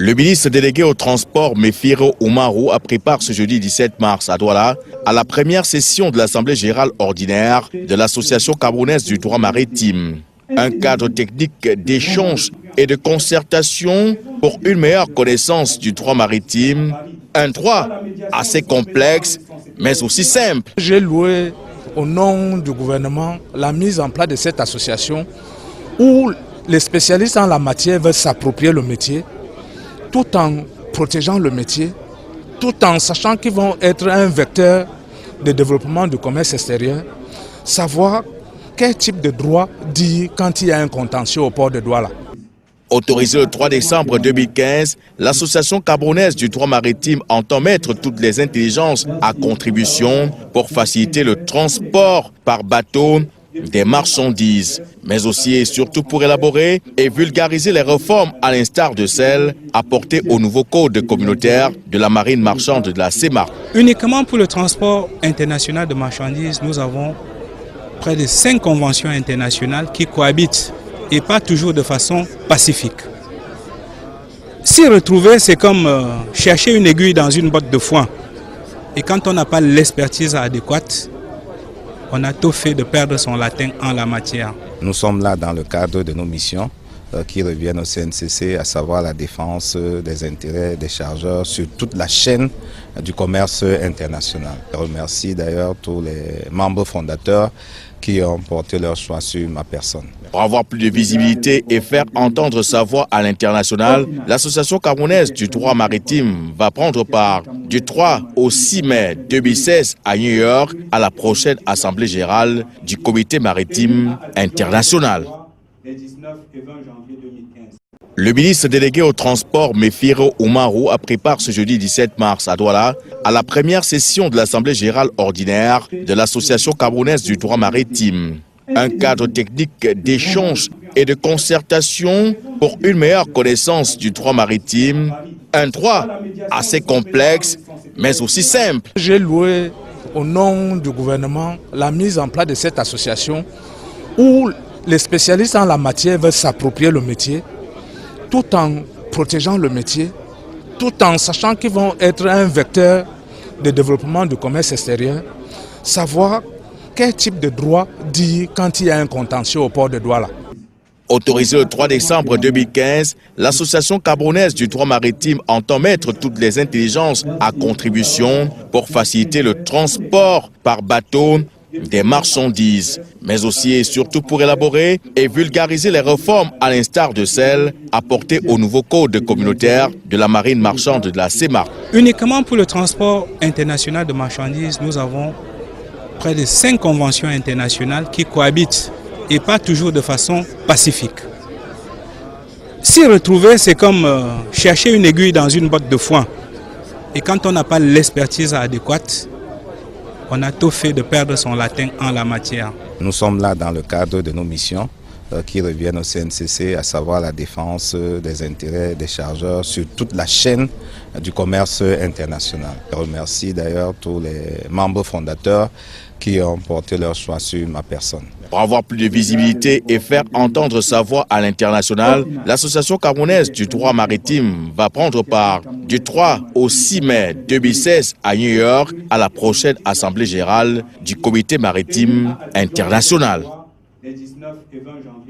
Le ministre délégué au transport, Méfiro Oumarou, a pris part ce jeudi 17 mars à Douala à la première session de l'Assemblée générale ordinaire de l'Association camerounaise du droit maritime. Un cadre technique d'échange et de concertation pour une meilleure connaissance du droit maritime, un droit assez complexe mais aussi simple. J'ai loué au nom du gouvernement la mise en place de cette association où les spécialistes en la matière veulent s'approprier le métier tout en protégeant le métier, tout en sachant qu'ils vont être un vecteur de développement du commerce extérieur, savoir quel type de droit dit quand il y a un contentieux au port de Douala. Autorisée le 3 décembre 2015, l'Association camerounaise du droit maritime entend mettre toutes les intelligences à contribution pour faciliter le transport par bateau des marchandises, mais aussi et surtout pour élaborer et vulgariser les réformes à l'instar de celles apportées au nouveau code communautaire de la marine marchande de la CEMAR. Uniquement pour le transport international de marchandises, nous avons près de 5 conventions internationales qui cohabitent et pas toujours de façon pacifique. S'y retrouver, c'est comme chercher une aiguille dans une botte de foin. Et quand on n'a pas l'expertise adéquate, on a tout fait de perdre son latin en la matière. Nous sommes là dans le cadre de nos missions qui reviennent au CNCC, à savoir la défense des intérêts des chargeurs sur toute la chaîne du commerce international. Je remercie d'ailleurs tous les membres fondateurs qui ont porté leur choix sur ma personne. Pour avoir plus de visibilité et faire entendre sa voix à l'international, l'Association camerounaise du droit maritime va prendre part du 3 au 6 mai 2016 à New York à la prochaine Assemblée générale du Comité maritime international. Le ministre délégué au transport, Méfiro Oumarou, a pris part ce jeudi 17 mars à Douala à la première session de l'Assemblée générale ordinaire de l'Association camerounaise du droit maritime. Un cadre technique d'échange et de concertation pour une meilleure connaissance du droit maritime, un droit assez complexe mais aussi simple. J'ai loué au nom du gouvernement la mise en place de cette association où les spécialistes en la matière veulent s'approprier le métier tout en protégeant le métier, tout en sachant qu'ils vont être un vecteur de développement du commerce extérieur, savoir quel type de droit dit quand il y a un contentieux au port de Douala. Autorisée le 3 décembre 2015, l'Association camerounaise du droit maritime entend mettre toutes les intelligences à contribution pour faciliter le transport par bateau des marchandises, mais aussi et surtout pour élaborer et vulgariser les réformes à l'instar de celles apportées au nouveau code communautaire de la marine marchande de la CEMAR. Uniquement pour le transport international de marchandises, nous avons près de 5 conventions internationales qui cohabitent et pas toujours de façon pacifique. S'y retrouver, c'est comme chercher une aiguille dans une botte de foin. Et quand on n'a pas l'expertise adéquate, on a tout fait de perdre son latin en la matière. Nous sommes là dans le cadre de nos missions qui reviennent au CNCC, à savoir la défense des intérêts des chargeurs sur toute la chaîne du commerce international. Je remercie d'ailleurs tous les membres fondateurs qui ont porté leur choix sur ma personne. Pour avoir plus de visibilité et faire entendre sa voix à l'international, l'Association camerounaise du droit maritime va prendre part du 3 au 6 mai 2016 à New York à la prochaine Assemblée générale du Comité maritime international. Les 19 et 20 janvier.